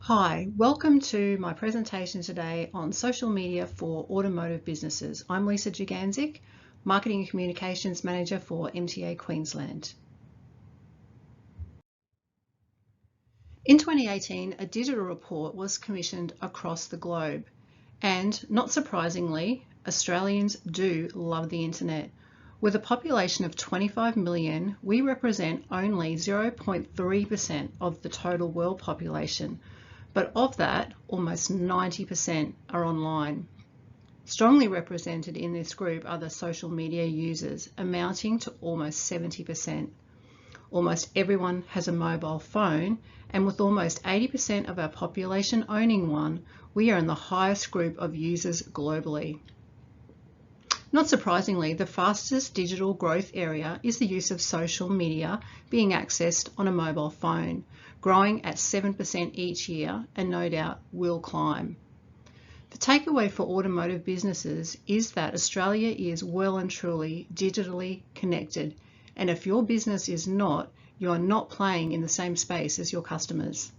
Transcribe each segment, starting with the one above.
Hi, welcome to my presentation today on social media for automotive businesses. I'm Lysa Dugandzic, Marketing and Communications Manager for MTA Queensland. In 2018, a digital report was commissioned across the globe, and not surprisingly, Australians do love the internet. With a population of 25 million, we represent only 0.3% of the total world population. But of that, almost 90% are online. Strongly represented in this group are the social media users, amounting to almost 70%. Almost everyone has a mobile phone, and with almost 80% of our population owning one, we are in the highest group of users globally. Not surprisingly, the fastest digital growth area is the use of social media being accessed on a mobile phone, growing at 7% each year and no doubt will climb. The takeaway for automotive businesses is that Australia is well and truly digitally connected, and if your business is not, you are not playing in the same space as your customers.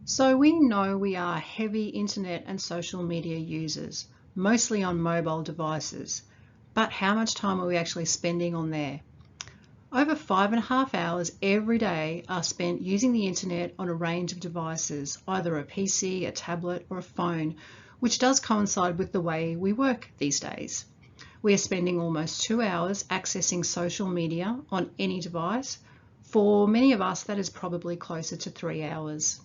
So we know we are heavy internet and social media users, mostly on mobile devices, but how much time are we actually spending on there? Over 5.5 hours every day are spent using the internet on a range of devices, either a PC, a tablet, or a phone, which does coincide with the way we work these days. We are spending almost 2 hours accessing social media on any device. For many of us, that is probably closer to 3 hours.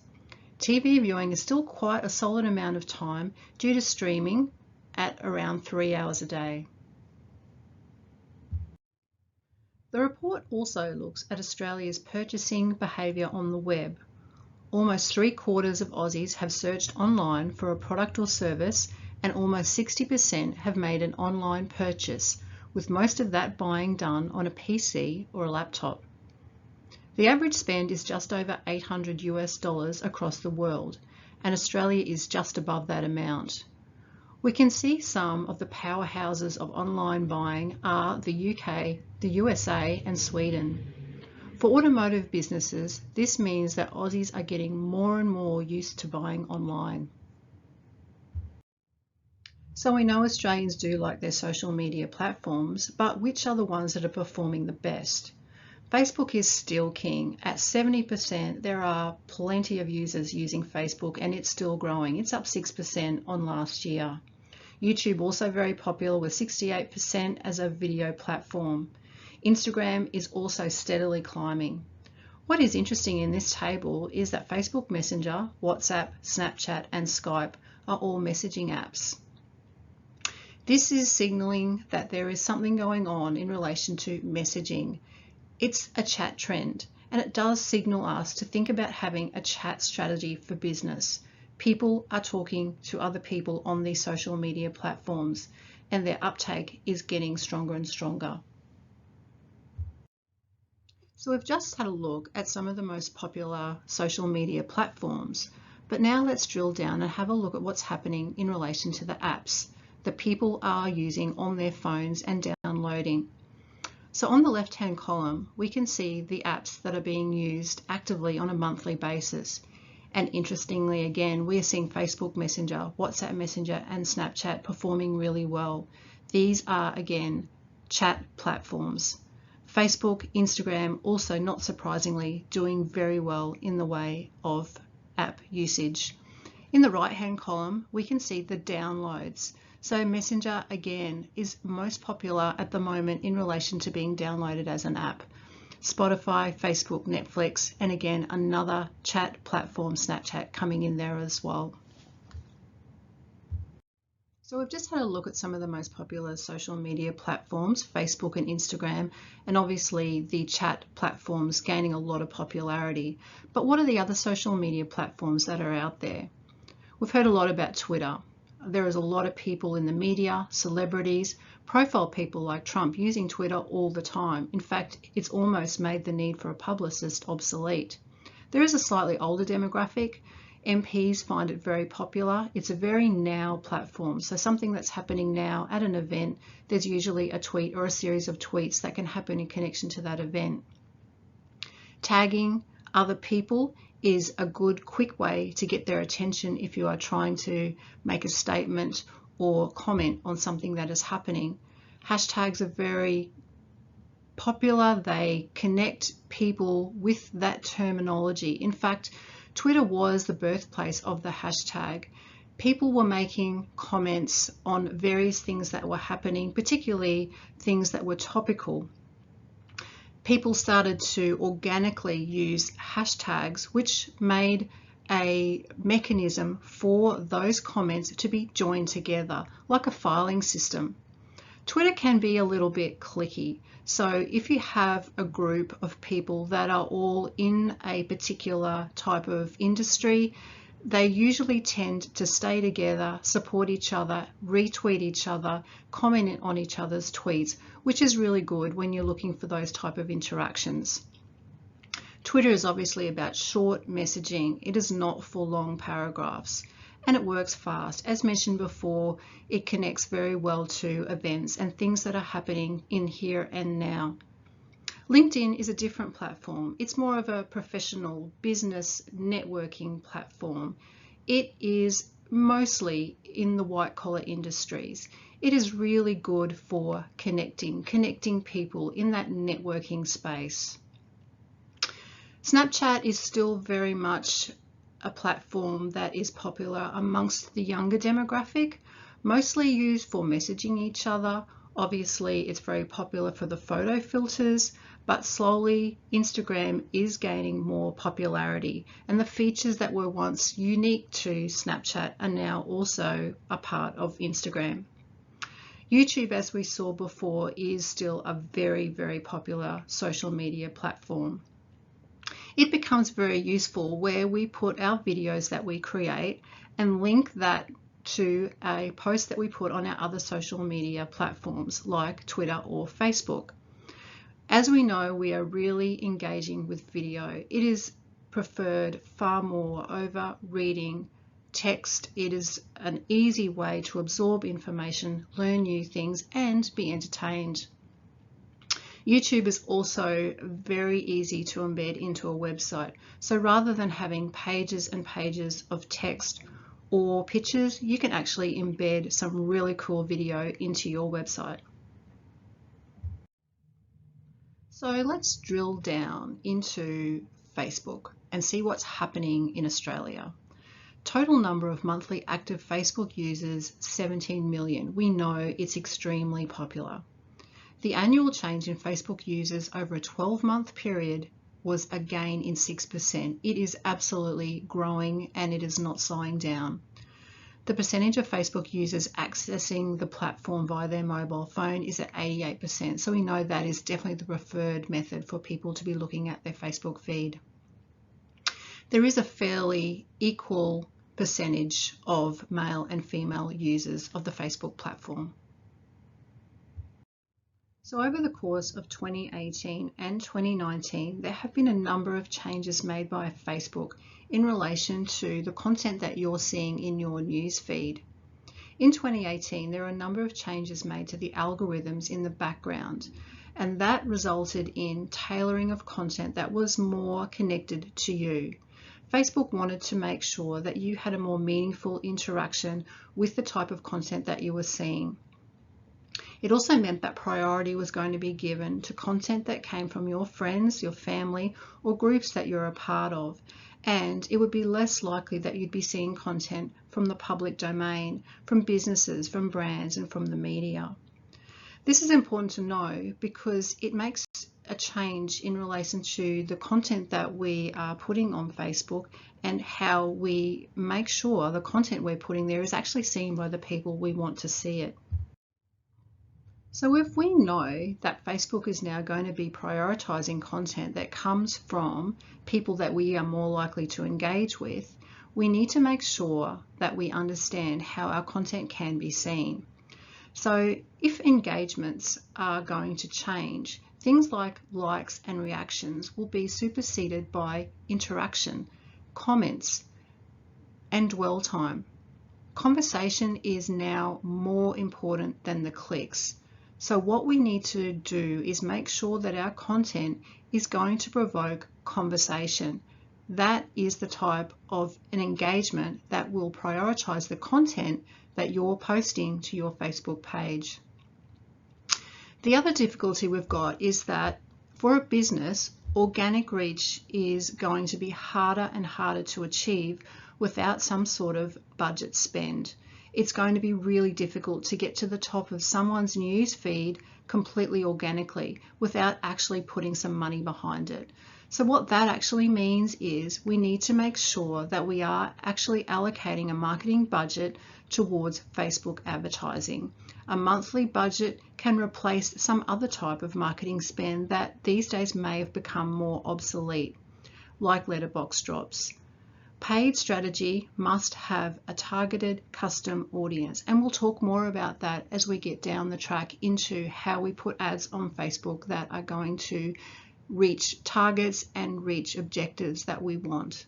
TV viewing is still quite a solid amount of time due to streaming at around 3 hours a day. The report also looks at Australia's purchasing behaviour on the web. Almost 3/4 of Aussies have searched online for a product or service, and almost 60% have made an online purchase, with most of that buying done on a PC or a laptop. The average spend is just over $800 across the world, and Australia is just above that amount. We can see some of the powerhouses of online buying are the UK, the USA, and Sweden. For automotive businesses, this means that Aussies are getting more and more used to buying online. So we know Australians do like their social media platforms, but which are the ones that are performing the best? Facebook is still king. At 70%, there are plenty of users using Facebook, and it's still growing. It's up 6% on last year. YouTube also very popular with 68% as a video platform. Instagram is also steadily climbing. What is interesting in this table is that Facebook Messenger, WhatsApp, Snapchat, and Skype are all messaging apps. This is signaling that there is something going on in relation to messaging. It's a chat trend, and it does signal us to think about having a chat strategy for business. People are talking to other people on these social media platforms, and their uptake is getting stronger and stronger. So we've just had a look at some of the most popular social media platforms, but now let's drill down and have a look at what's happening in relation to the apps that people are using on their phones and downloading. So on the left-hand column, we can see the apps that are being used actively on a monthly basis. And interestingly, again, we are seeing Facebook Messenger, WhatsApp Messenger, and Snapchat performing really well. These are, again, chat platforms. Facebook, Instagram, also not surprisingly, doing very well in the way of app usage. In the right-hand column, we can see the downloads. So Messenger, again, is most popular at the moment in relation to being downloaded as an app. Spotify, Facebook, Netflix, and again, another chat platform, Snapchat, coming in there as well. So we've just had a look at some of the most popular social media platforms, Facebook and Instagram, and obviously the chat platforms gaining a lot of popularity. But what are the other social media platforms that are out there? We've heard a lot about Twitter. There is a lot of people in the media, celebrities, profile people like Trump using Twitter all the time. In fact, it's almost made the need for a publicist obsolete. There is a slightly older demographic. MPs find it very popular. It's a very now platform. So something that's happening now at an event, there's usually a tweet or a series of tweets that can happen in connection to that event. Tagging, other people is a good, quick way to get their attention if you are trying to make a statement or comment on something that is happening. Hashtags are very popular. They connect people with that terminology. In fact, Twitter was the birthplace of the hashtag. People were making comments on various things that were happening, particularly things that were topical. People started to organically use hashtags, which made a mechanism for those comments to be joined together, like a filing system. Twitter can be a little bit cliquey. So if you have a group of people that are all in a particular type of industry, they usually tend to stay together, support each other, retweet each other, comment on each other's tweets, which is really good when you're looking for those type of interactions. Twitter is obviously about short messaging. It is not for long paragraphs, and it works fast. As mentioned before, it connects very well to events and things that are happening in here and now. LinkedIn is a different platform. It's more of a professional business networking platform. It is mostly in the white collar industries. It is really good for connecting people in that networking space. Snapchat is still very much a platform that is popular amongst the younger demographic, mostly used for messaging each other. Obviously, it's very popular for the photo filters, but slowly Instagram is gaining more popularity, and the features that were once unique to Snapchat are now also a part of Instagram. YouTube, as we saw before, is still a very, very popular social media platform. It becomes very useful where we put our videos that we create and link that to a post that we put on our other social media platforms like Twitter or Facebook. As we know, we are really engaging with video. It is preferred far more over reading text. It is an easy way to absorb information, learn new things, and be entertained. YouTube is also very easy to embed into a website. So rather than having pages and pages of text or pictures, you can actually embed some really cool video into your website. So let's drill down into Facebook and see what's happening in Australia. Total number of monthly active Facebook users, 17 million. We know it's extremely popular. The annual change in Facebook users over a 12-month period was a gain in 6%. It is absolutely growing and it is not slowing down. The percentage of Facebook users accessing the platform via their mobile phone is at 88%. So we know that is definitely the preferred method for people to be looking at their Facebook feed. There is a fairly equal percentage of male and female users of the Facebook platform. So over the course of 2018 and 2019, there have been a number of changes made by Facebook in relation to the content that you're seeing in your news feed. In 2018, there are a number of changes made to the algorithms in the background, and that resulted in tailoring of content that was more connected to you. Facebook wanted to make sure that you had a more meaningful interaction with the type of content that you were seeing. It also meant that priority was going to be given to content that came from your friends, your family, or groups that you're a part of. And it would be less likely that you'd be seeing content from the public domain, from businesses, from brands, and from the media. This is important to know because it makes a change in relation to the content that we are putting on Facebook and how we make sure the content we're putting there is actually seen by the people we want to see it. So if we know that Facebook is now going to be prioritizing content that comes from people that we are more likely to engage with, we need to make sure that we understand how our content can be seen. So if engagements are going to change, things like likes and reactions will be superseded by interaction, comments, and dwell time. Conversation is now more important than the clicks. So what we need to do is make sure that our content is going to provoke conversation. That is the type of an engagement that will prioritize the content that you're posting to your Facebook page. The other difficulty we've got is that for a business, organic reach is going to be harder and harder to achieve without some sort of budget spend. It's going to be really difficult to get to the top of someone's news feed completely organically without actually putting some money behind it. So what that actually means is we need to make sure that we are actually allocating a marketing budget towards Facebook advertising. A monthly budget can replace some other type of marketing spend that these days may have become more obsolete, like letterbox drops. Paid strategy must have a targeted custom audience, and we'll talk more about that as we get down the track into how we put ads on Facebook that are going to reach targets and reach objectives that we want.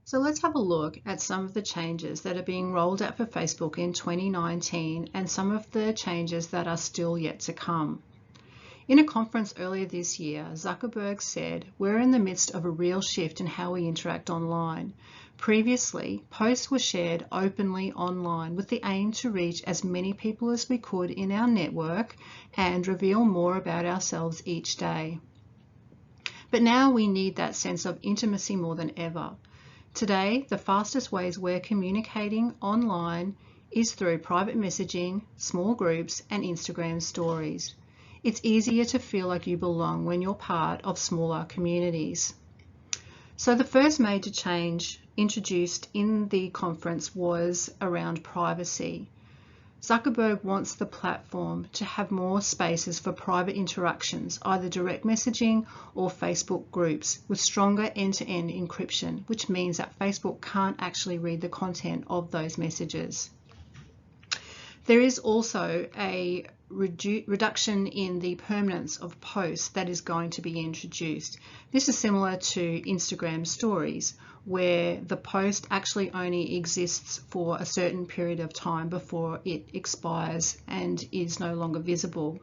So let's have a look at some of the changes that are being rolled out for Facebook in 2019 and some of the changes that are still yet to come. In a conference earlier this year, Zuckerberg said, "We're in the midst of a real shift in how we interact online. Previously, posts were shared openly online with the aim to reach as many people as we could in our network and reveal more about ourselves each day. But now we need that sense of intimacy more than ever. Today, the fastest ways we're communicating online is through private messaging, small groups, and Instagram stories. It's easier to feel like you belong when you're part of smaller communities." So the first major change introduced in the conference was around privacy. Zuckerberg wants the platform to have more spaces for private interactions, either direct messaging or Facebook groups, with stronger end-to-end encryption, which means that Facebook can't actually read the content of those messages. There is also a reduction in the permanence of posts that is going to be introduced. This is similar to Instagram stories, where the post actually only exists for a certain period of time before it expires and is no longer visible.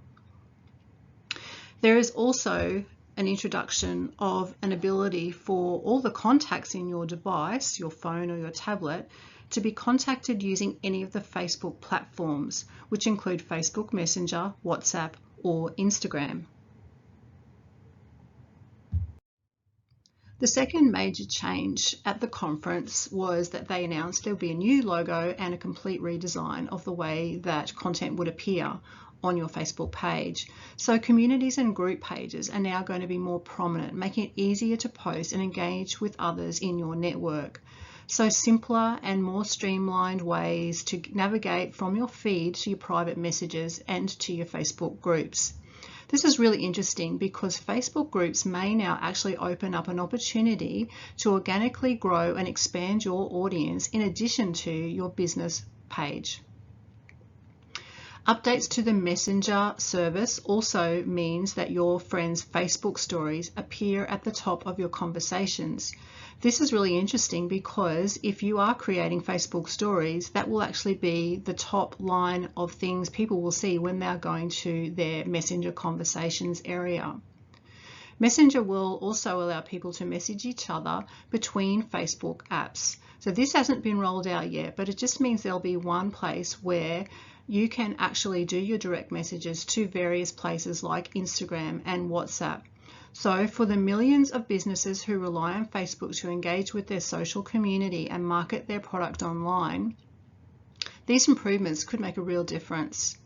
There is also an introduction of an ability for all the contacts in your device, your phone or your tablet, to be contacted using any of the Facebook platforms, which include Facebook Messenger, WhatsApp, or Instagram. The second major change at the conference was that they announced there would be a new logo and a complete redesign of the way that content would appear on your Facebook page. So communities and group pages are now going to be more prominent, making it easier to post and engage with others in your network. So simpler and more streamlined ways to navigate from your feed to your private messages and to your Facebook groups. This is really interesting because Facebook groups may now actually open up an opportunity to organically grow and expand your audience in addition to your business page. Updates to the Messenger service also means that your friends' Facebook stories appear at the top of your conversations. This is really interesting because if you are creating Facebook stories, that will actually be the top line of things people will see when they're going to their Messenger conversations area. Messenger will also allow people to message each other between Facebook apps. So this hasn't been rolled out yet, but it just means there'll be one place where you can actually do your direct messages to various places like Instagram and WhatsApp. So for the millions of businesses who rely on Facebook to engage with their social community and market their product online, these improvements could make a real difference.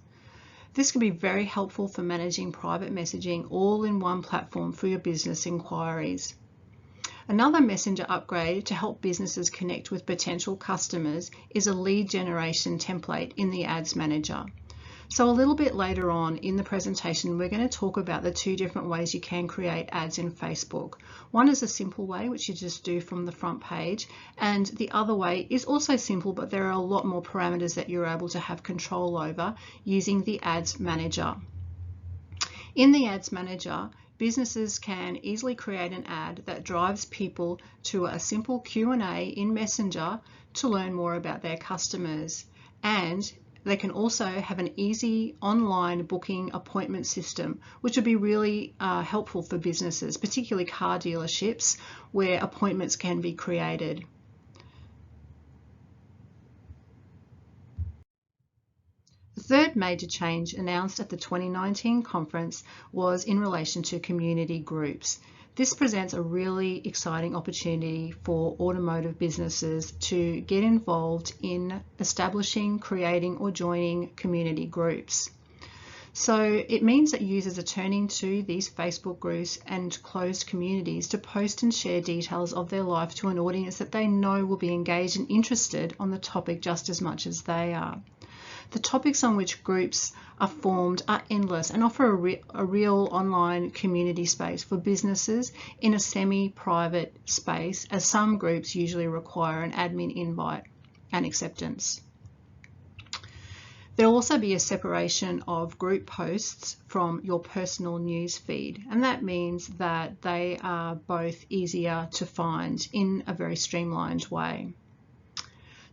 This can be very helpful for managing private messaging all in one platform for your business inquiries. Another Messenger upgrade to help businesses connect with potential customers is a lead generation template in the Ads Manager. So a little bit later on in the presentation, we're going to talk about the two different ways you can create ads in Facebook. One is a simple way, which you just do from the front page, and the other way is also simple, but there are a lot more parameters that you're able to have control over using the Ads Manager. In the Ads Manager, businesses can easily create an ad that drives people to a simple Q&A in Messenger to learn more about their customers. And They can also have an easy online booking appointment system, which would be really helpful for businesses, particularly car dealerships, where appointments can be created. The third major change announced at the 2019 conference was in relation to community groups. This presents a really exciting opportunity for automotive businesses to get involved in establishing, creating, or joining community groups. So it means that users are turning to these Facebook groups and closed communities to post and share details of their life to an audience that they know will be engaged and interested on the topic just as much as they are. The topics on which groups are formed are endless and offer a real online community space for businesses in a semi-private space, as some groups usually require an admin invite and acceptance. There will also be a separation of group posts from your personal news feed, and that means that they are both easier to find in a very streamlined way.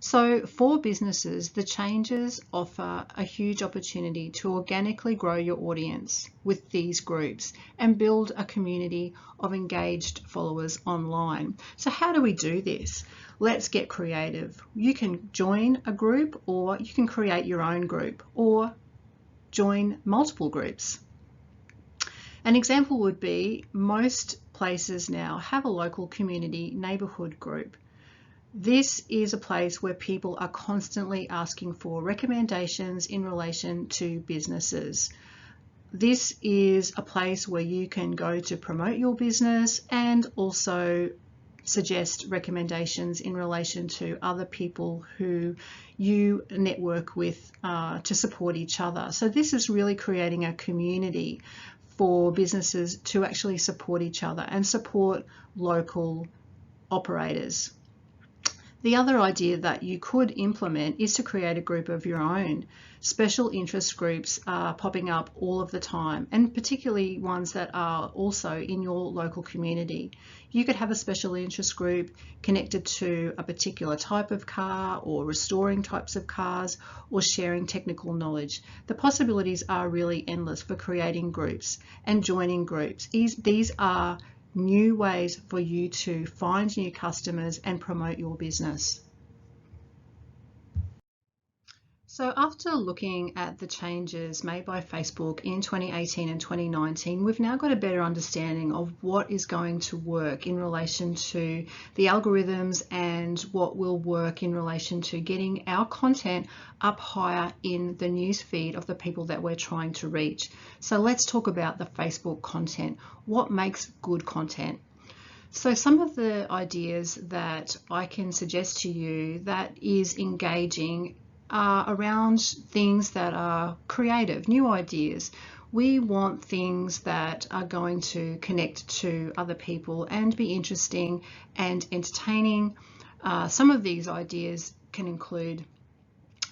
So for businesses, the changes offer a huge opportunity to organically grow your audience with these groups and build a community of engaged followers online. So how do we do this? Let's get creative. You can join a group, or you can create your own group, or join multiple groups. An example would be most places now have a local community neighbourhood group. This is a place where people are constantly asking for recommendations in relation to businesses. This is a place where you can go to promote your business and also suggest recommendations in relation to other people who you network with to support each other. So this is really creating a community for businesses to actually support each other and support local operators. The other idea that you could implement is to create a group of your own. Special interest groups are popping up all of the time, and particularly ones that are also in your local community. You could have a special interest group connected to a particular type of car, or restoring types of cars, or sharing technical knowledge. The possibilities are really endless for creating groups and joining groups. These are new ways for you to find new customers and promote your business. So after looking at the changes made by Facebook in 2018 and 2019, we've now got a better understanding of what is going to work in relation to the algorithms and what will work in relation to getting our content up higher in the news feed of the people that we're trying to reach. So let's talk about the Facebook content. What makes good content? So some of the ideas that I can suggest to you that is engaging around things that are creative, new ideas. We want things that are going to connect to other people and be interesting and entertaining. Some of these ideas can include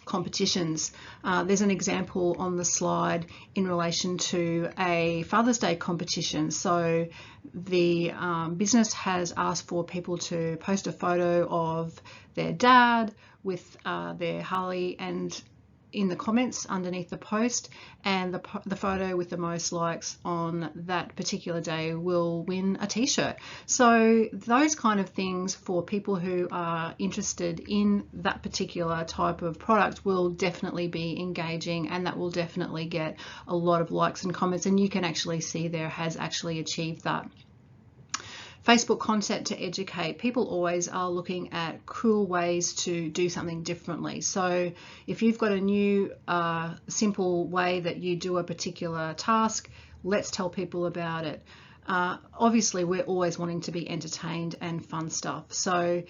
competitions. There's an example on the slide in relation to a Father's Day competition. So the business has asked for people to post a photo of their dad with their Harley, and in the comments underneath the post, and the photo with the most likes on that particular day will win a t-shirt. So those kind of things for people who are interested in that particular type of product will definitely be engaging, and that will definitely get a lot of likes and comments, and you can actually see there has actually achieved that. Facebook content to educate. People always are looking at cool ways to do something differently. So if you've got a new simple way that you do a particular task, let's tell people about it. Obviously, we're always wanting to be entertained and fun stuff. So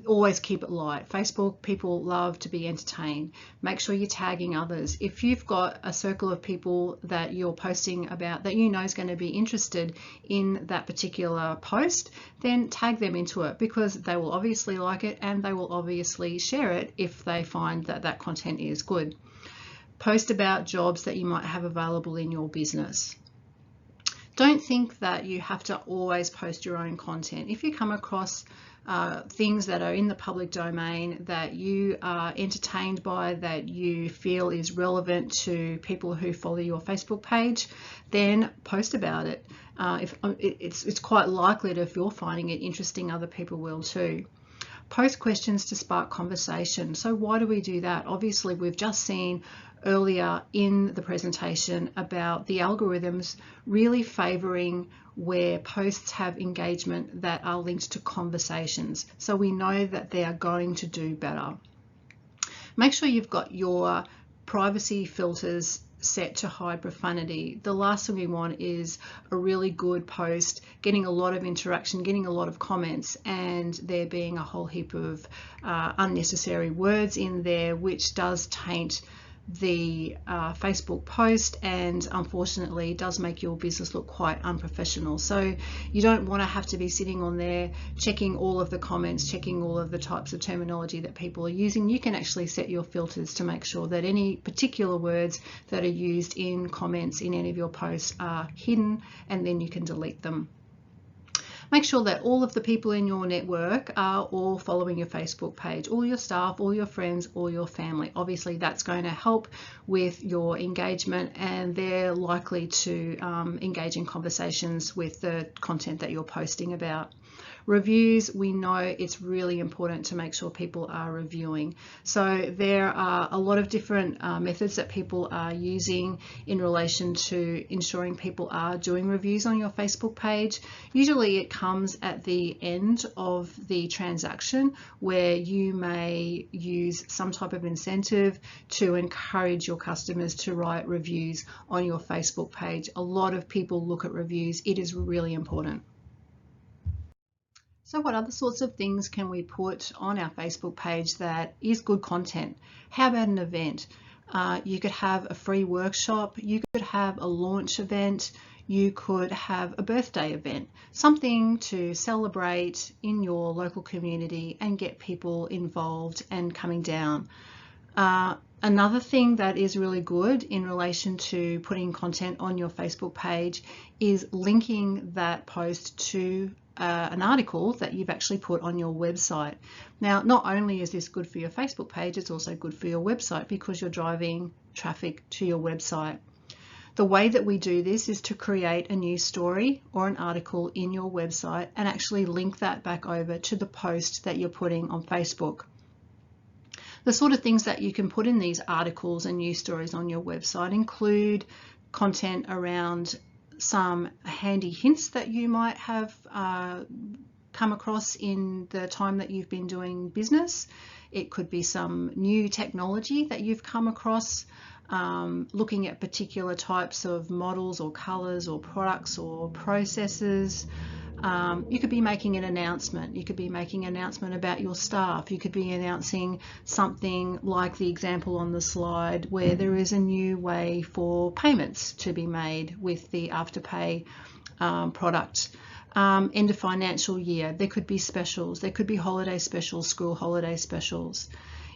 always keep it light. Facebook, people love to be entertained. Make sure you're tagging others. If you've got a circle of people that you're posting about that you know is going to be interested in that particular post, then tag them into it, because they will obviously like it and they will obviously share it if they find that that content is good. Post about jobs that you might have available in your business. Don't think that you have to always post your own content. If you come across things that are in the public domain that you are entertained by, that you feel is relevant to people who follow your Facebook page, then post about it. It's quite likely that if you're finding it interesting, other people will too. Post questions to spark conversation. So why do we do that? Obviously, we've just seen earlier in the presentation about the algorithms really favouring where posts have engagement that are linked to conversations. So we know that they are going to do better. Make sure you've got your privacy filters set to hide profanity. The last thing we want is a really good post getting a lot of interaction, getting a lot of comments, and there being a whole heap of unnecessary words in there, which does taint the Facebook post and unfortunately does make your business look quite unprofessional. So you don't want to have to be sitting on there checking all of the comments, checking all of the types of terminology that people are using. You can actually set your filters to make sure that any particular words that are used in comments in any of your posts are hidden, and then you can delete them. Make sure that all of the people in your network are all following your Facebook page, all your staff, all your friends, all your family. Obviously, that's going to help with your engagement, and they're likely to engage in conversations with the content that you're posting about. Reviews, we know it's really important to make sure people are reviewing. So there are a lot of different methods that people are using in relation to ensuring people are doing reviews on your Facebook page. Usually it comes at the end of the transaction, where you may use some type of incentive to encourage your customers to write reviews on your Facebook page. A lot of people look at reviews. It is really important. So what other sorts of things can we put on our Facebook page that is good content? How about an event? You could have a free workshop, you could have a launch event, you could have a birthday event, something to celebrate in your local community and get people involved and coming down. Another thing that is really good in relation to putting content on your Facebook page is linking that post to an article that you've actually put on your website. Now, not only is this good for your Facebook page, it's also good for your website because you're driving traffic to your website. The way that we do this is to create a new story or an article in your website and actually link that back over to the post that you're putting on Facebook. The sort of things that you can put in these articles and news stories on your website include content around some handy hints that you might have come across in the time that you've been doing business. It could be some new technology that you've come across, looking at particular types of models or colors or products or processes. You could be making an announcement. You could be making an announcement about your staff. You could be announcing something like the example on the slide where there is a new way for payments to be made with the Afterpay product. End of financial year, there could be specials. There could be holiday specials, school holiday specials.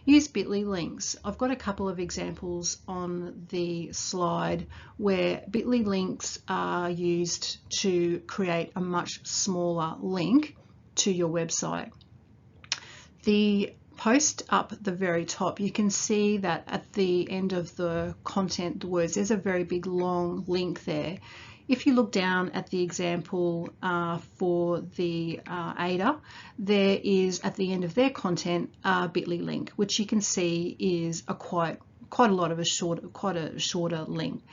Use bit.ly links. I've got a couple of examples on the slide where bit.ly links are used to create a much smaller link to your website. The post up at the very top, you can see that at the end of the content, the words, there's a very big long link there. If you look down at the example for the ADA, there is at the end of their content a bit.ly link, which you can see is quite a shorter link.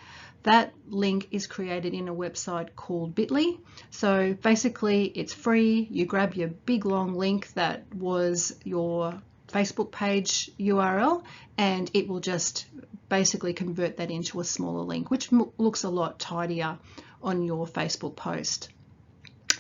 That link is created in a website called bit.ly. So basically it's free. You grab your big long link that was your Facebook page URL and it will just basically convert that into a smaller link, which looks a lot tidier on your Facebook post.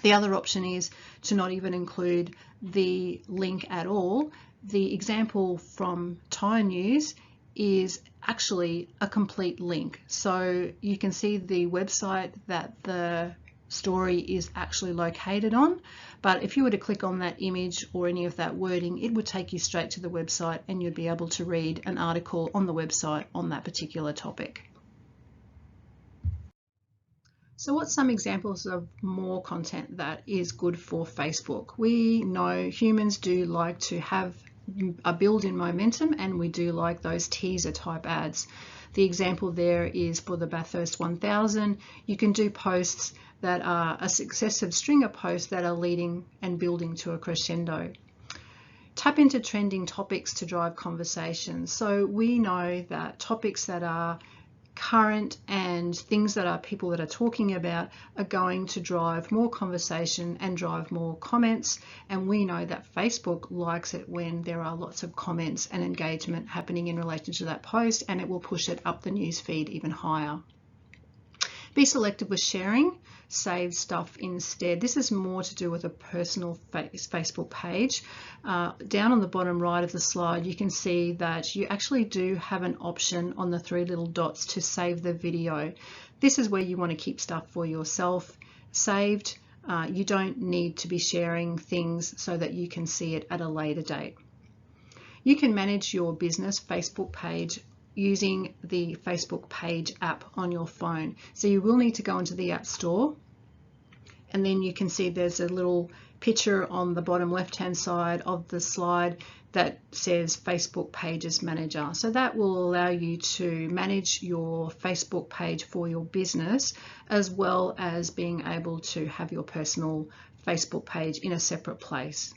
The other option is to not even include the link at all. The example from Tyre News is actually a complete link. So you can see the website that the story is actually located on, but if you were to click on that image or any of that wording, it would take you straight to the website and you'd be able to read an article on the website on that particular topic. So what's some examples of more content that is good for Facebook? We know humans do like to have a build in momentum, and we do like those teaser type ads. The example there is for the Bathurst 1000. You can do posts that are a successive string of posts that are leading and building to a crescendo. Tap into trending topics to drive conversation. So we know that topics that are current and things that are people that are talking about are going to drive more conversation and drive more comments, and we know that Facebook likes it when there are lots of comments and engagement happening in relation to that post, and it will push it up the news feed even higher. Be selective with sharing, save stuff instead. This is more to do with a personal Facebook page. Down on the bottom right of the slide, you can see that you actually do have an option on the three little dots to save the video. This is where you want to keep stuff for yourself saved. You don't need to be sharing things so that you can see it at a later date. You can manage your business Facebook page using the Facebook page app on your phone. So you will need to go into the App Store, and then you can see there's a little picture on the bottom left hand side of the slide that says Facebook Pages Manager. So that will allow you to manage your Facebook page for your business, as well as being able to have your personal Facebook page in a separate place.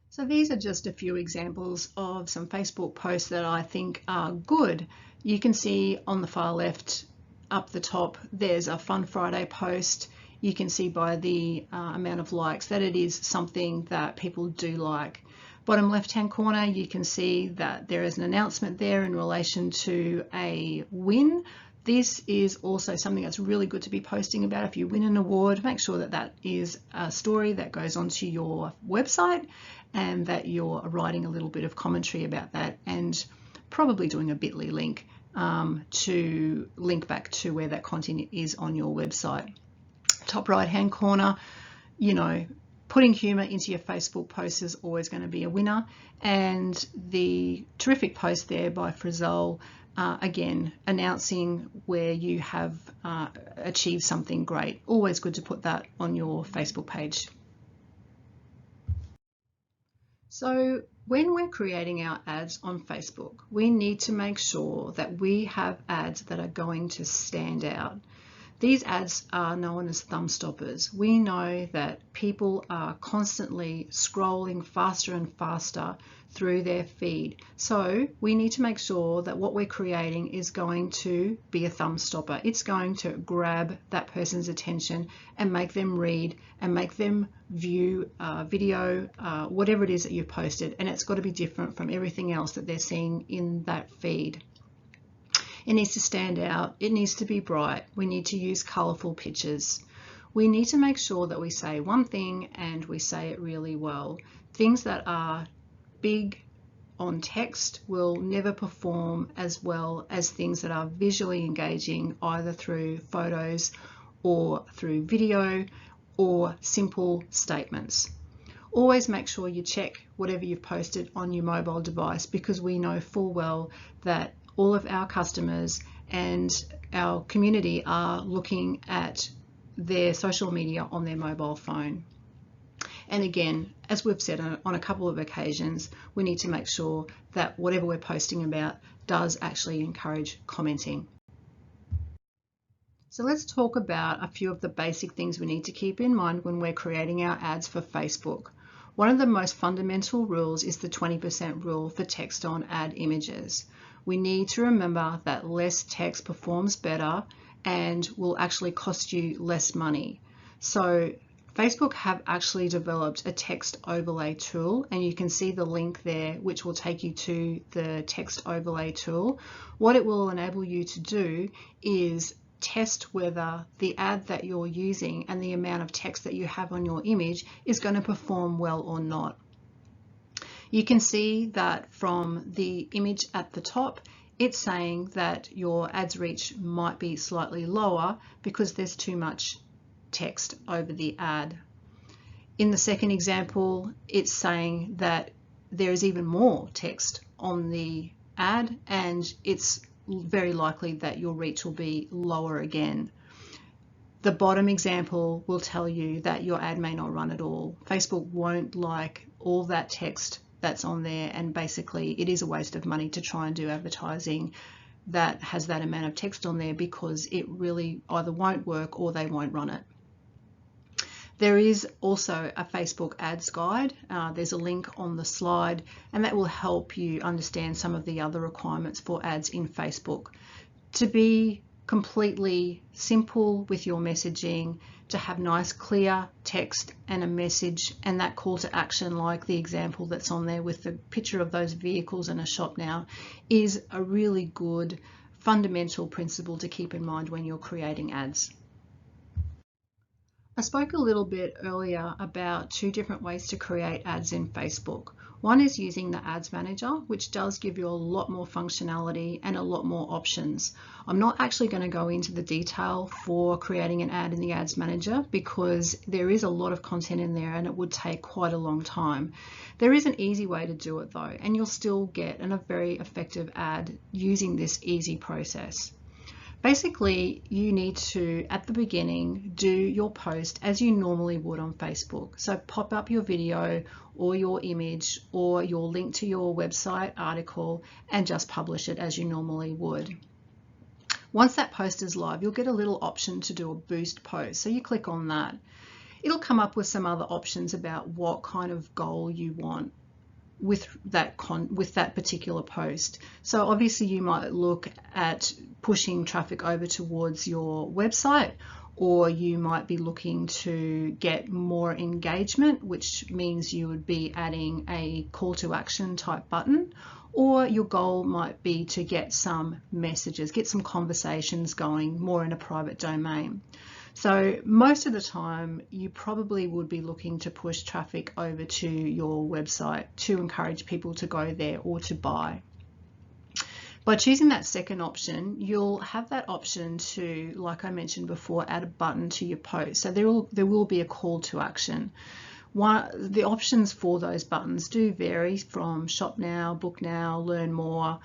So these are just a few examples of some Facebook posts that I think are good. You can see on the far left up the top, there's a Fun Friday post. You can see by the amount of likes that it is something that people do like. Bottom left hand corner, you can see that there is an announcement there in relation to a win. This is also something that's really good to be posting about. If you win an award, make sure that that is a story that goes onto your website, and that you're writing a little bit of commentary about that, and probably doing a bit.ly link to link back to where that content is on your website. Top right hand corner, you know, putting humour into your Facebook post is always going to be a winner. And the terrific post there by Frizzell, again, announcing where you have achieved something great. Always good to put that on your Facebook page. So when we're creating our ads on Facebook, we need to make sure that we have ads that are going to stand out. These ads are known as thumb stoppers. We know that people are constantly scrolling faster and faster through their feed. So we need to make sure that what we're creating is going to be a thumb stopper. It's going to grab that person's attention and make them read and make them view video, whatever it is that you've posted, and it's got to be different from everything else that they're seeing in that feed. It needs to stand out, it needs to be bright, we need to use colourful pictures. We need to make sure that we say one thing and we say it really well. Things that are big on text will never perform as well as things that are visually engaging, either through photos or through video or simple statements. Always make sure you check whatever you've posted on your mobile device, because we know full well that all of our customers and our community are looking at their social media on their mobile phone. And again, as we've said on a couple of occasions, we need to make sure that whatever we're posting about does actually encourage commenting. So let's talk about a few of the basic things we need to keep in mind when we're creating our ads for Facebook. One of the most fundamental rules is the 20% rule for text on ad images. We need to remember that less text performs better and will actually cost you less money. So Facebook have actually developed a text overlay tool, and you can see the link there which will take you to the text overlay tool. What it will enable you to do is test whether the ad that you're using and the amount of text that you have on your image is going to perform well or not. You can see that from the image at the top, it's saying that your ads reach might be slightly lower because there's too much text over the ad. In the second example, it's saying that there is even more text on the ad and it's very likely that your reach will be lower again. The bottom example will tell you that your ad may not run at all. Facebook won't like all that text that's on there, and basically it is a waste of money to try and do advertising that has that amount of text on there, because it really either won't work or they won't run it. There is also a Facebook ads guide. There's a link on the slide, and that will help you understand some of the other requirements for ads in Facebook. To be completely simple with your messaging, to have nice clear text and a message and that call to action, like the example that's on there with the picture of those vehicles in a shop now, is a really good fundamental principle to keep in mind when you're creating ads. I spoke a little bit earlier about two different ways to create ads in Facebook. One is using the Ads Manager, which does give you a lot more functionality and a lot more options. I'm not actually going to go into the detail for creating an ad in the Ads Manager because there is a lot of content in there and it would take quite a long time. There is an easy way to do it though, and you'll still get a very effective ad using this easy process. Basically, you need to, at the beginning, do your post as you normally would on Facebook. So pop up your video or your image or your link to your website article and just publish it as you normally would. Once that post is live, you'll get a little option to do a boost post. So you click on that. It'll come up with some other options about what kind of goal you want with that particular post. So obviously you might look at pushing traffic over towards your website, or you might be looking to get more engagement, which means you would be adding a call to action type button, or your goal might be to get some messages, get some conversations going more in a private domain. So most of the time you probably would be looking to push traffic over to your website to encourage people to go there or to buy. By choosing that second option, you'll have that option to, like I mentioned before, add a button to your post. So there will be a call to action. The options for those buttons do vary from shop now, book now, learn more.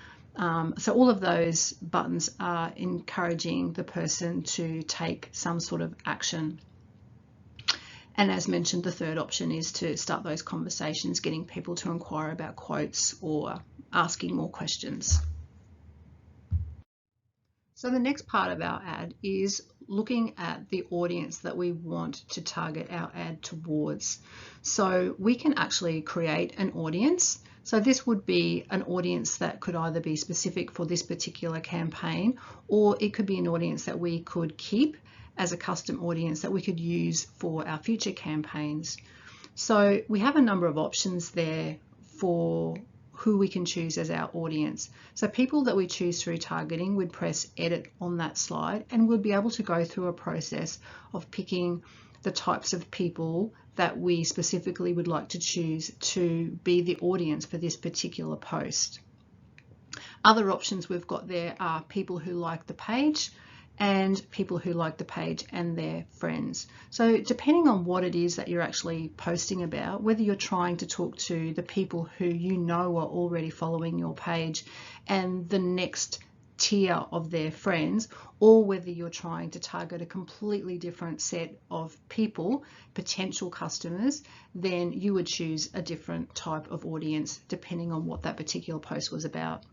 So all of those buttons are encouraging the person to take some sort of action. And as mentioned, the third option is to start those conversations, getting people to inquire about quotes or asking more questions. So the next part of our ad is looking at the audience that we want to target our ad towards. So we can actually create an audience. So this would be an audience that could either be specific for this particular campaign, or it could be an audience that we could keep as a custom audience that we could use for our future campaigns. So we have a number of options there for who we can choose as our audience. So people that we choose through targeting would press edit on that slide, and we'll be able to go through a process of picking the types of people that we specifically would like to choose to be the audience for this particular post. Other options we've got there are people who like the page and people who like the page and their friends. So depending on what it is that you're actually posting about, whether you're trying to talk to the people who you know are already following your page and the next tier of their friends, or whether you're trying to target a completely different set of people, potential customers, then you would choose a different type of audience depending on what that particular post was about.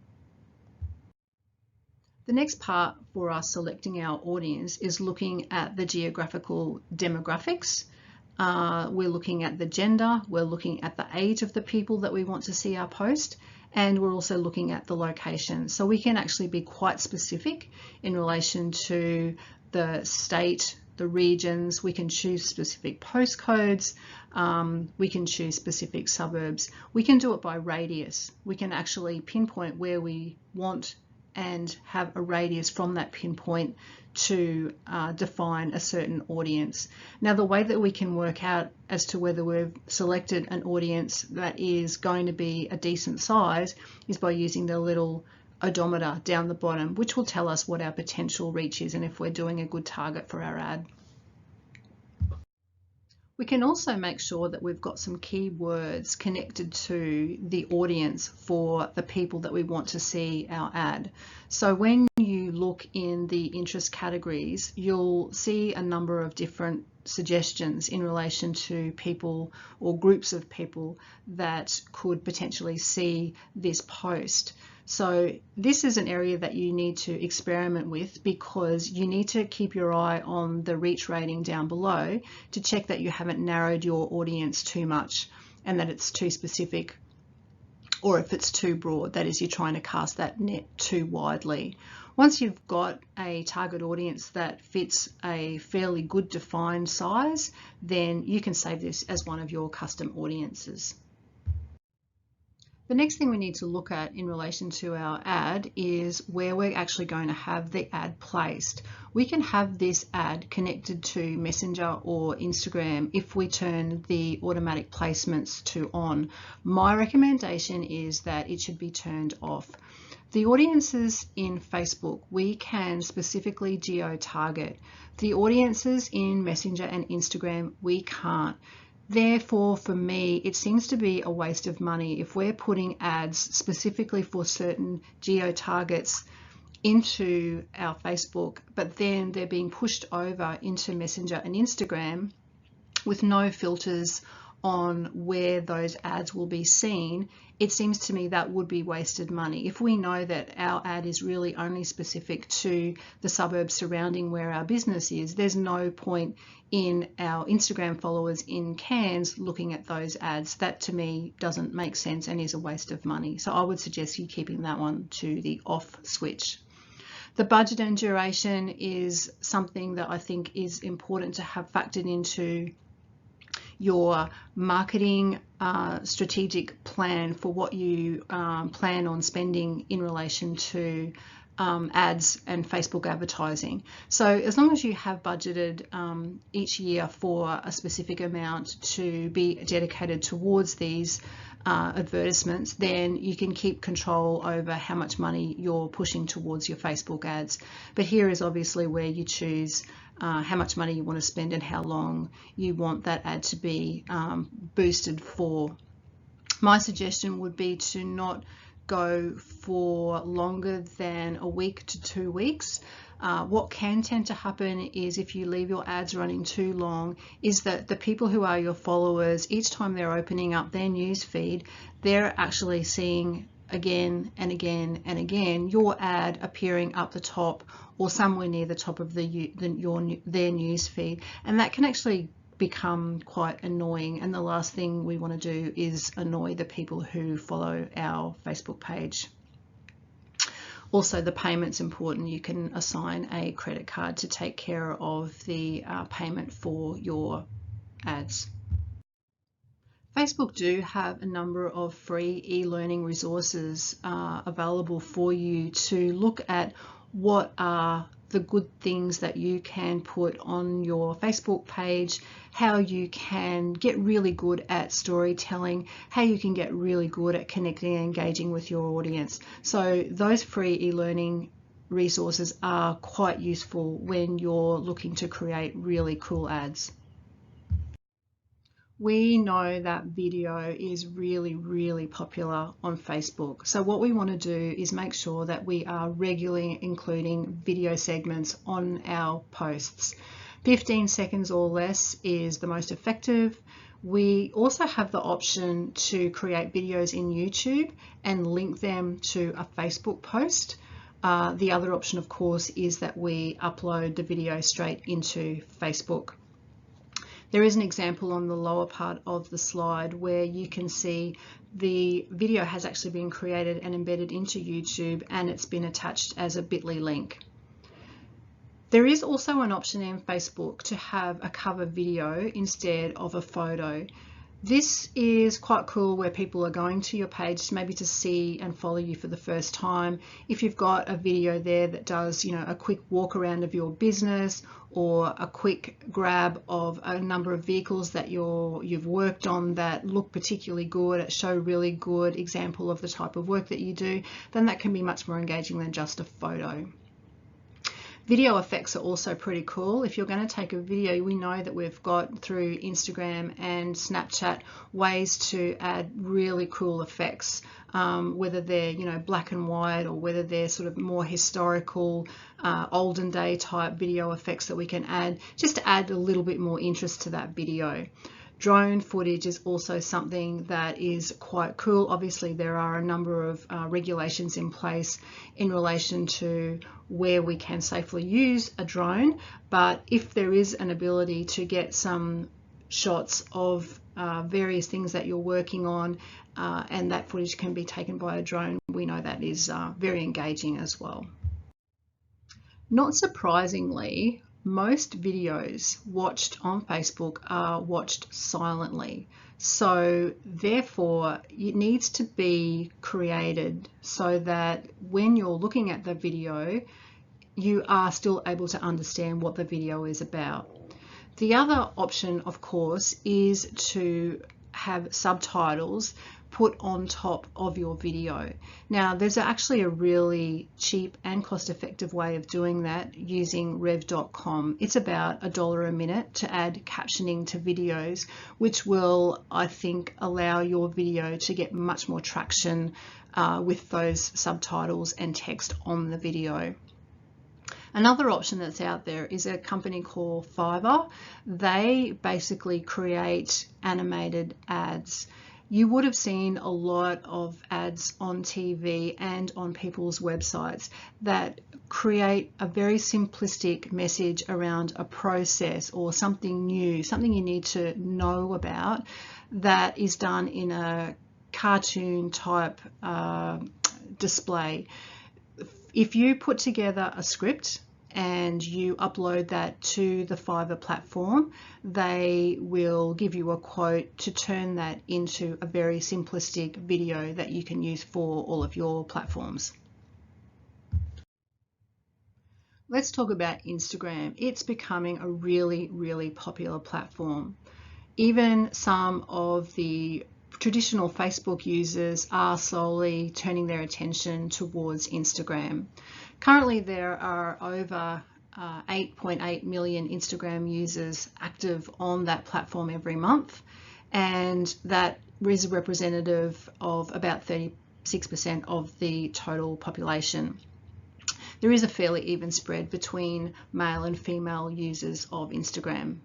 The next part for us selecting our audience is looking at the geographical demographics. We're looking at the gender, we're looking at the age of the people that we want to see our post, and we're also looking at the location. So we can actually be quite specific in relation to the state, the regions. We can choose specific postcodes, we can choose specific suburbs. We can do it by radius. We can actually pinpoint where we want and have a radius from that pinpoint to define a certain audience. Now, the way that we can work out as to whether we've selected an audience that is going to be a decent size is by using the little odometer down the bottom, which will tell us what our potential reach is and if we're doing a good target for our ad. We can also make sure that we've got some keywords connected to the audience for the people that we want to see our ad. So when you look in the interest categories, you'll see a number of different suggestions in relation to people or groups of people that could potentially see this post. So this is an area that you need to experiment with, because you need to keep your eye on the reach rating down below to check that you haven't narrowed your audience too much and that it's too specific, or if it's too broad, that is, you're trying to cast that net too widely. Once you've got a target audience that fits a fairly good defined size, then you can save this as one of your custom audiences. The next thing we need to look at in relation to our ad is where we're actually going to have the ad placed. We can have this ad connected to Messenger or Instagram if we turn the automatic placements to on. My recommendation is that it should be turned off. The audiences in Facebook, we can specifically geo-target. The audiences in Messenger and Instagram, we can't. Therefore, for me, it seems to be a waste of money if we're putting ads specifically for certain geo-targets into our Facebook, but then they're being pushed over into Messenger and Instagram with no filters on where those ads will be seen. It seems to me that would be wasted money. If we know that our ad is really only specific to the suburbs surrounding where our business is, there's no point in our Instagram followers in Cairns looking at those ads. That to me doesn't make sense and is a waste of money. So I would suggest you keeping that one to the off switch. The budget and duration is something that I think is important to have factored into your marketing strategic plan for what you plan on spending in relation to ads and Facebook advertising. So as long as you have budgeted each year for a specific amount to be dedicated towards these advertisements, then you can keep control over how much money you're pushing towards your Facebook ads. But here is obviously where you choose how much money you want to spend and how long you want that ad to be boosted for. My suggestion would be to not go for longer than a week to 2 weeks. What can tend to happen is if you leave your ads running too long, is that the people who are your followers, each time they're opening up their news feed, they're actually seeing again and again and again your ad appearing up the top or somewhere near the top of their news feed, and that can actually become quite annoying, and the last thing we want to do is annoy the people who follow our Facebook page. Also, the payment's important. You can assign a credit card to take care of the payment for your ads. Facebook do have a number of free e-learning resources available for you to look at what are the good things that you can put on your Facebook page, how you can get really good at storytelling, how you can get really good at connecting and engaging with your audience. So those free e-learning resources are quite useful when you're looking to create really cool ads. We know that video is really popular on Facebook. So what we want to do is make sure that we are regularly including video segments on our posts. 15 seconds or less is the most effective. We also have the option to create videos in YouTube and link them to a Facebook post. The other option, of course, is that we upload the video straight into Facebook. There is an example on the lower part of the slide where you can see the video has actually been created and embedded into YouTube, and it's been attached as a bit.ly link. There is also an option in Facebook to have a cover video instead of a photo. This is quite cool where people are going to your page maybe to see and follow you for the first time. If you've got a video there that does, a quick walk around of your business or a quick grab of a number of vehicles that you've worked on that look particularly good, show really good example of the type of work that you do, then that can be much more engaging than just a photo. Video effects are also pretty cool. If you're going to take a video, we know that we've got through Instagram and Snapchat ways to add really cool effects, whether they're, you know, black and white, or whether they're sort of more historical, olden day type video effects that we can add just to add a little bit more interest to that video. Drone footage is also something that is quite cool. Obviously, there are a number of regulations in place in relation to where we can safely use a drone, but if there is an ability to get some shots of various things that you're working on, and that footage can be taken by a drone, we know that is very engaging as well. Not surprisingly, most videos watched on Facebook are watched silently. So therefore, it needs to be created so that when you're looking at the video, you are still able to understand what the video is about. The other option, of course, is to have subtitles put on top of your video. Now, there's actually a really cheap and cost-effective way of doing that using rev.com. It's about $1 a minute to add captioning to videos, which will, I think, allow your video to get much more traction with those subtitles and text on the video. Another option that's out there is a company called Fiverr. They basically create animated ads. You would have seen a lot of ads on TV and on people's websites that create a very simplistic message around a process or something new, something you need to know about, that is done in a cartoon type display. If you put together a script and you upload that to the Fiverr platform, they will give you a quote to turn that into a very simplistic video that you can use for all of your platforms. Let's talk about Instagram. It's becoming a really, really popular platform. Even some of the traditional Facebook users are slowly turning their attention towards Instagram. Currently, there are over 8.8 million Instagram users active on that platform every month, and that is representative of about 36% of the total population. There is a fairly even spread between male and female users of Instagram.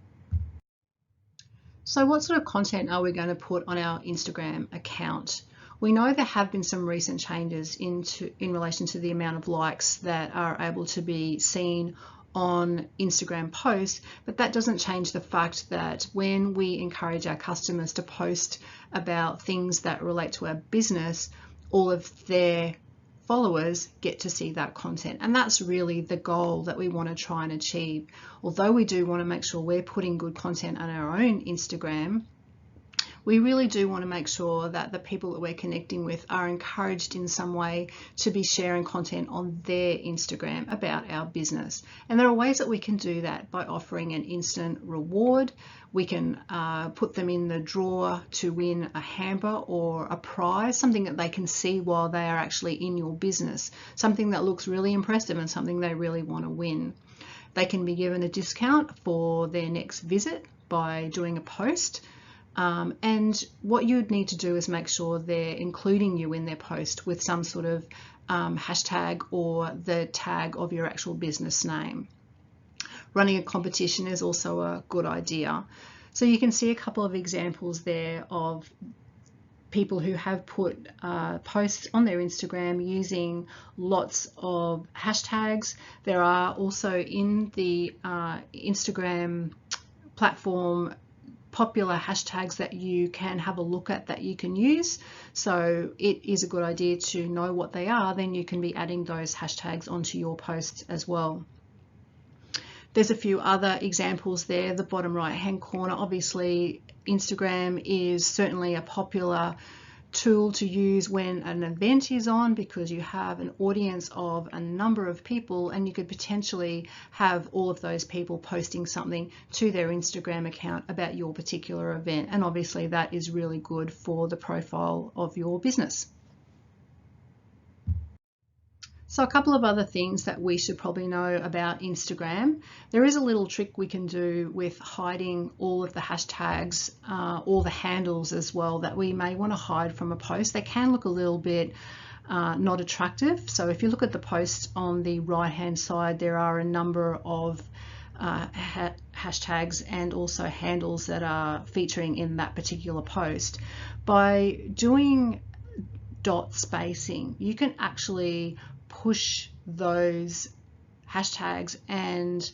So what sort of content are we going to put on our Instagram account? We know there have been some recent changes in relation to the amount of likes that are able to be seen on Instagram posts, but that doesn't change the fact that when we encourage our customers to post about things that relate to our business, all of their followers get to see that content. And that's really the goal that we want to try and achieve. Although we do want to make sure we're putting good content on our own Instagram, we really do want to make sure that the people that we're connecting with are encouraged in some way to be sharing content on their Instagram about our business. And there are ways that we can do that by offering an instant reward. We can put them in the draw to win a hamper or a prize, something that they can see while they are actually in your business, something that looks really impressive and something they really want to win. They can be given a discount for their next visit by doing a post. And what you'd need to do is make sure they're including you in their post with some sort of hashtag or the tag of your actual business name. Running a competition is also a good idea. So you can see a couple of examples there of people who have put posts on their Instagram using lots of hashtags. There are also in the Instagram platform popular hashtags that you can have a look at that you can use. So it is a good idea to know what they are, then you can be adding those hashtags onto your posts as well. There's a few other examples there. The bottom right hand corner, obviously Instagram is certainly a popular tool to use when an event is on, because you have an audience of a number of people and you could potentially have all of those people posting something to their Instagram account about your particular event, and obviously that is really good for the profile of your business. So a couple of other things that we should probably know about Instagram. There is a little trick we can do with hiding all of the hashtags, all the handles as well, that we may want to hide from a post. They can look a little bit not attractive. So if you look at the post on the right hand side, there are a number of hashtags and also handles that are featuring in that particular post. By doing dot spacing, you can actually push those hashtags and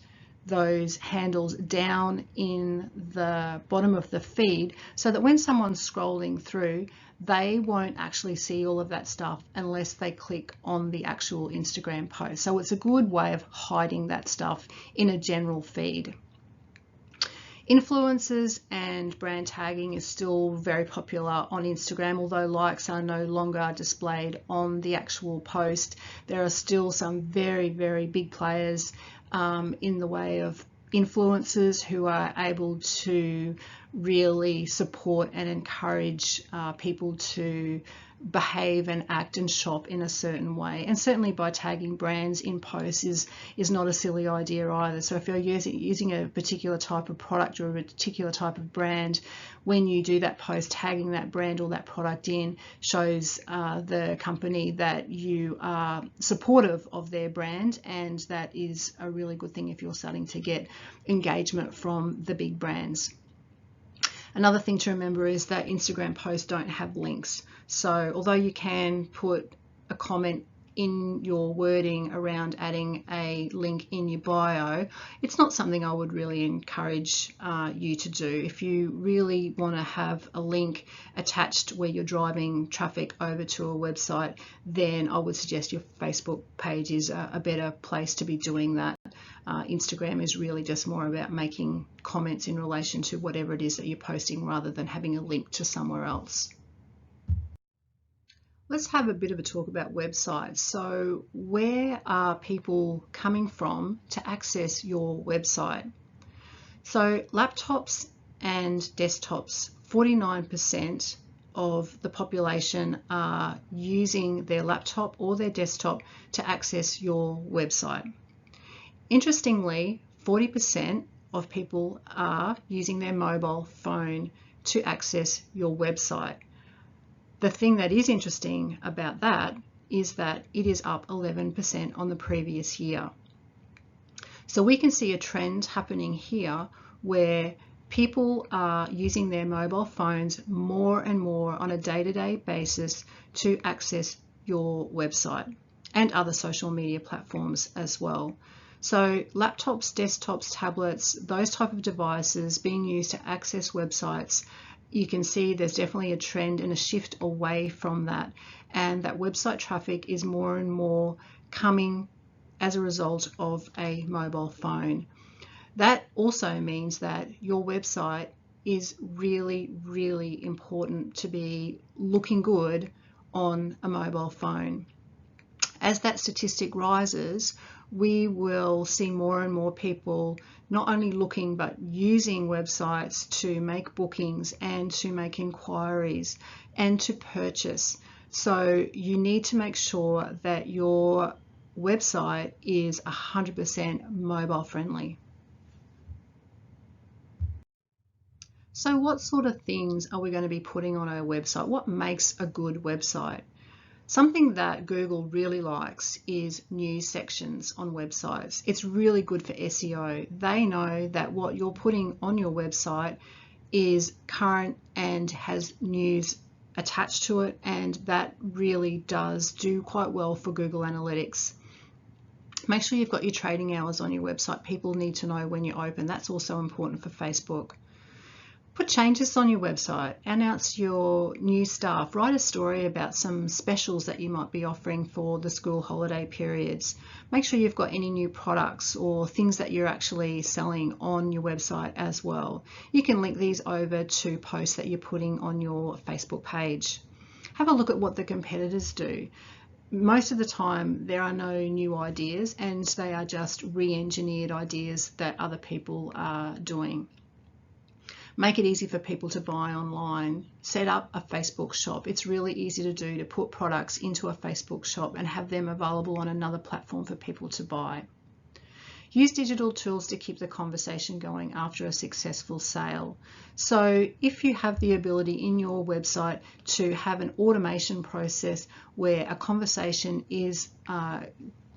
those handles down in the bottom of the feed, so that when someone's scrolling through, they won't actually see all of that stuff unless they click on the actual Instagram post. So it's a good way of hiding that stuff in a general feed. Influencers and brand tagging is still very popular on Instagram, although likes are no longer displayed on the actual post. There are still some very, very big players in the way of influencers who are able to really support and encourage people to behave and act and shop in a certain way. And certainly by tagging brands in posts is not a silly idea either. So if you're using a particular type of product or a particular type of brand, when you do that post, tagging that brand or that product in shows the company that you are supportive of their brand, and that is a really good thing if you're starting to get engagement from the big brands. Another thing to remember is that Instagram posts don't have links. So although you can put a comment in your wording around adding a link in your bio, it's not something I would really encourage you to do. If you really want to have a link attached where you're driving traffic over to a website, then I would suggest your Facebook page is a better place to be doing that. Instagram is really just more about making comments in relation to whatever it is that you're posting, rather than having a link to somewhere else. Let's have a bit of a talk about websites. So where are people coming from to access your website? So laptops and desktops, 49% of the population are using their laptop or their desktop to access your website. Interestingly, 40% of people are using their mobile phone to access your website. The thing that is interesting about that is that it is up 11% on the previous year. So we can see a trend happening here where people are using their mobile phones more and more on a day-to-day basis to access your website and other social media platforms as well. So laptops, desktops, tablets, those type of devices being used to access websites, you can see there's definitely a trend and a shift away from that, and that website traffic is more and more coming as a result of a mobile phone. That also means that your website is really, really important to be looking good on a mobile phone. As that statistic rises, we will see more and more people not only looking but using websites to make bookings and to make inquiries and to purchase. So you need to make sure that your website is 100% mobile friendly. So what sort of things are we going to be putting on our website? What makes a good website? Something that Google really likes is news sections on websites. It's really good for SEO. They know that what you're putting on your website is current and has news attached to it, and that really does do quite well for Google Analytics. Make sure you've got your trading hours on your website. People need to know when you're open. That's also important for Facebook. Put changes on your website, announce your new staff, write a story about some specials that you might be offering for the school holiday periods. Make sure you've got any new products or things that you're actually selling on your website as well. You can link these over to posts that you're putting on your Facebook page. Have a look at what the competitors do. Most of the time there are no new ideas, and they are just re-engineered ideas that other people are doing. Make it easy for people to buy online. Set up a Facebook shop. It's really easy to do, to put products into a Facebook shop and have them available on another platform for people to buy. Use digital tools to keep the conversation going after a successful sale. So if you have the ability in your website to have an automation process where a conversation is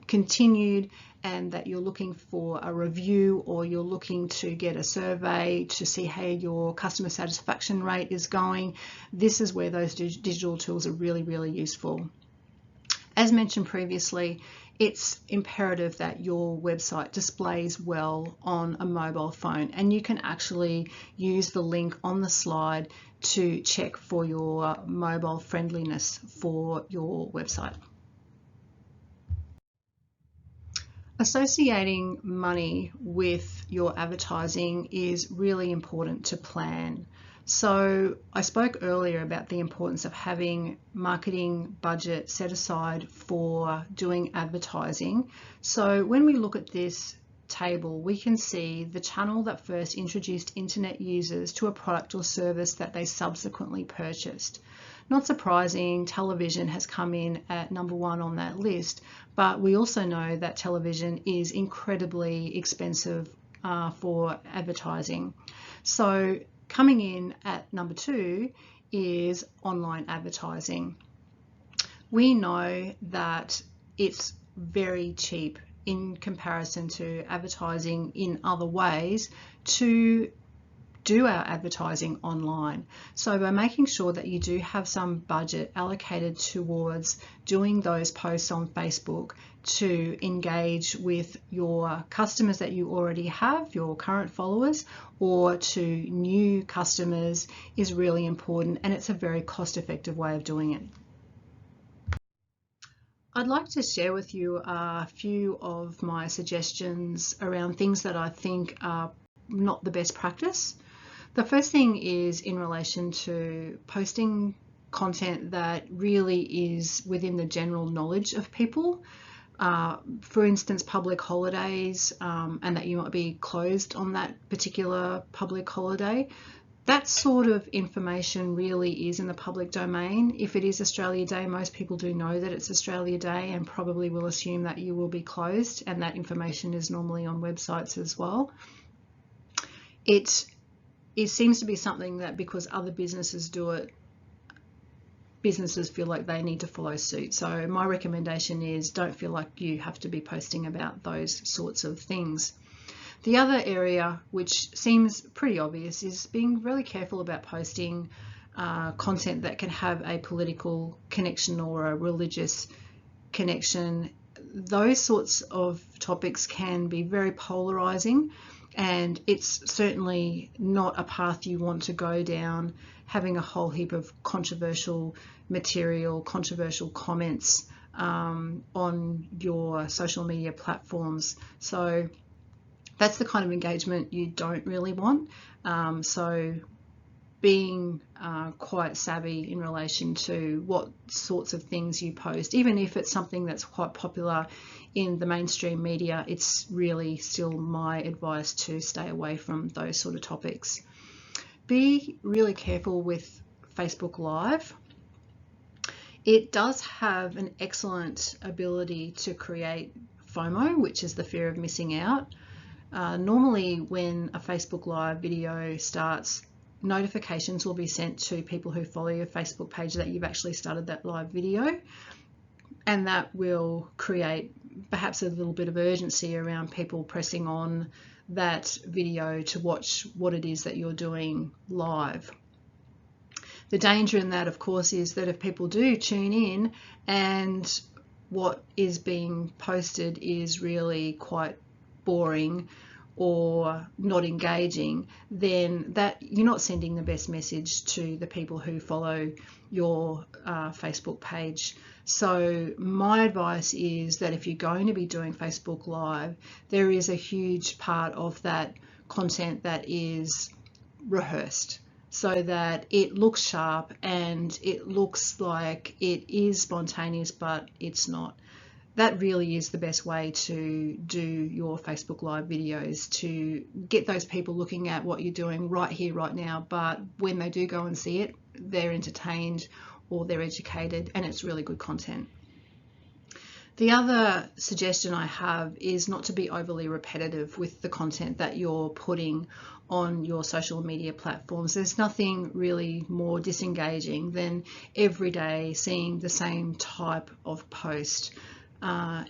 continued, and that you're looking for a review, or you're looking to get a survey to see how your customer satisfaction rate is going, this is where those digital tools are really, really useful. As mentioned previously, it's imperative that your website displays well on a mobile phone, and you can actually use the link on the slide to check for your mobile friendliness for your website. Associating money with your advertising is really important to plan. So I spoke earlier about the importance of having marketing budget set aside for doing advertising. So when we look at this table, we can see the channel that first introduced internet users to a product or service that they subsequently purchased. Not surprising, television has come in at #1 on that list, but we also know that television is incredibly expensive for advertising. So coming in at #2 is online advertising. We know that it's very cheap in comparison to advertising in other ways to do our advertising online. So by making sure that you do have some budget allocated towards doing those posts on Facebook to engage with your customers that you already have, your current followers, or to new customers, is really important, and it's a very cost-effective way of doing it. I'd like to share with you a few of my suggestions around things that I think are not the best practice. The first thing is in relation to posting content that really is within the general knowledge of people. For instance, public holidays, and that you might be closed on that particular public holiday. That sort of information really is in the public domain. If it is Australia Day, most people do know that it's Australia Day and probably will assume that you will be closed, and that information is normally on websites as well. It seems to be something that because other businesses do it, businesses feel like they need to follow suit. So my recommendation is don't feel like you have to be posting about those sorts of things. The other area, which seems pretty obvious, is being really careful about posting content that can have a political connection or a religious connection. Those sorts of topics can be very polarizing, and it's certainly not a path you want to go down, having a whole heap of controversial material, controversial comments on your social media platforms. So that's the kind of engagement you don't really want. So being quite savvy in relation to what sorts of things you post, even if it's something that's quite popular in the mainstream media, it's really still my advice to stay away from those sort of topics. Be really careful with Facebook Live. It does have an excellent ability to create FOMO, which is the fear of missing out. Normally when a Facebook Live video starts, notifications will be sent to people who follow your Facebook page that you've actually started that live video, and that will create perhaps a little bit of urgency around people pressing on that video to watch what it is that you're doing live. The danger in that, of course, is that if people do tune in and what is being posted is really quite boring or not engaging, then that you're not sending the best message to the people who follow your Facebook page. So my advice is that if you're going to be doing Facebook Live, there is a huge part of that content that is rehearsed, so that it looks sharp and it looks like it is spontaneous, but it's not. that really is the best way to do your Facebook Live videos, to get those people looking at what you're doing right here, right now. But when they do go and see it, they're entertained or they're educated, and it's really good content. The other suggestion I have is not to be overly repetitive with the content that you're putting on your social media platforms. There's nothing really more disengaging than every day seeing the same type of post.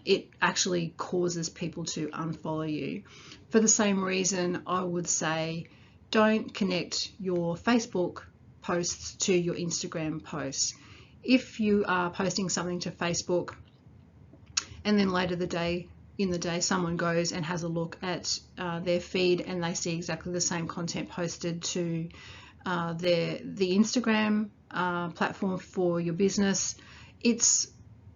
It actually causes people to unfollow you. For the same reason, I would say don't connect your Facebook posts to your Instagram posts. If you are posting something to Facebook and then later in the day someone goes and has a look at their feed and they see exactly the same content posted to the Instagram platform for your business, it's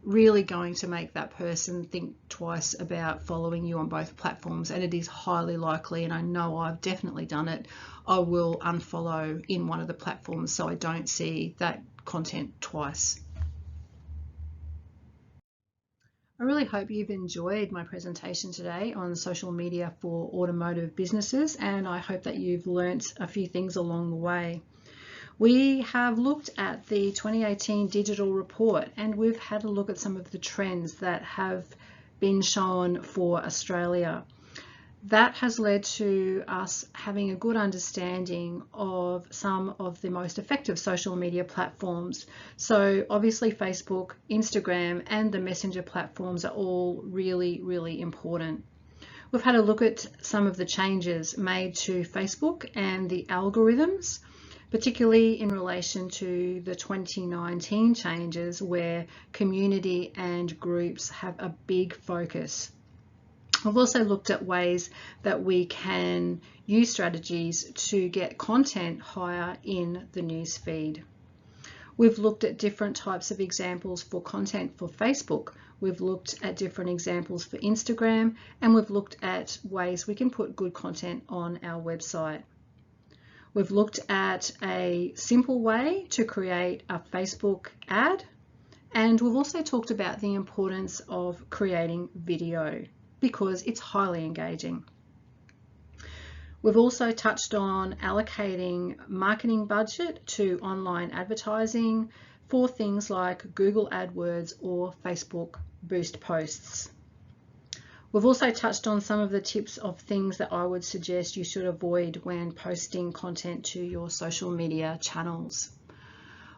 really going to make that person think twice about following you on both platforms, and it is highly likely, and I know I've definitely done it, I will unfollow in one of the platforms so I don't see that content twice. I really hope you've enjoyed my presentation today on social media for automotive businesses, and I hope that you've learnt a few things along the way. We have looked at the 2018 digital report, and we've had a look at some of the trends that have been shown for Australia. That has led to us having a good understanding of some of the most effective social media platforms. So obviously Facebook, Instagram, and the messenger platforms are all really, really important. We've had a look at some of the changes made to Facebook and the algorithms, particularly in relation to the 2019 changes where community and groups have a big focus. We've also looked at ways that we can use strategies to get content higher in the news feed. We've looked at different types of examples for content for Facebook. We've looked at different examples for Instagram, and we've looked at ways we can put good content on our website. We've looked at a simple way to create a Facebook ad, and we've also talked about the importance of creating video because it's highly engaging. We've also touched on allocating marketing budget to online advertising for things like Google AdWords or Facebook Boost posts. We've also touched on some of the tips of things that I would suggest you should avoid when posting content to your social media channels.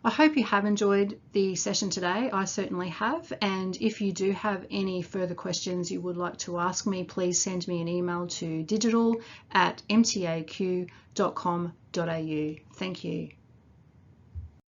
I hope you have enjoyed the session today. I certainly have, and if you do have any further questions you would like to ask me, please send me an email to digital@mtaq.com.au. Thank you.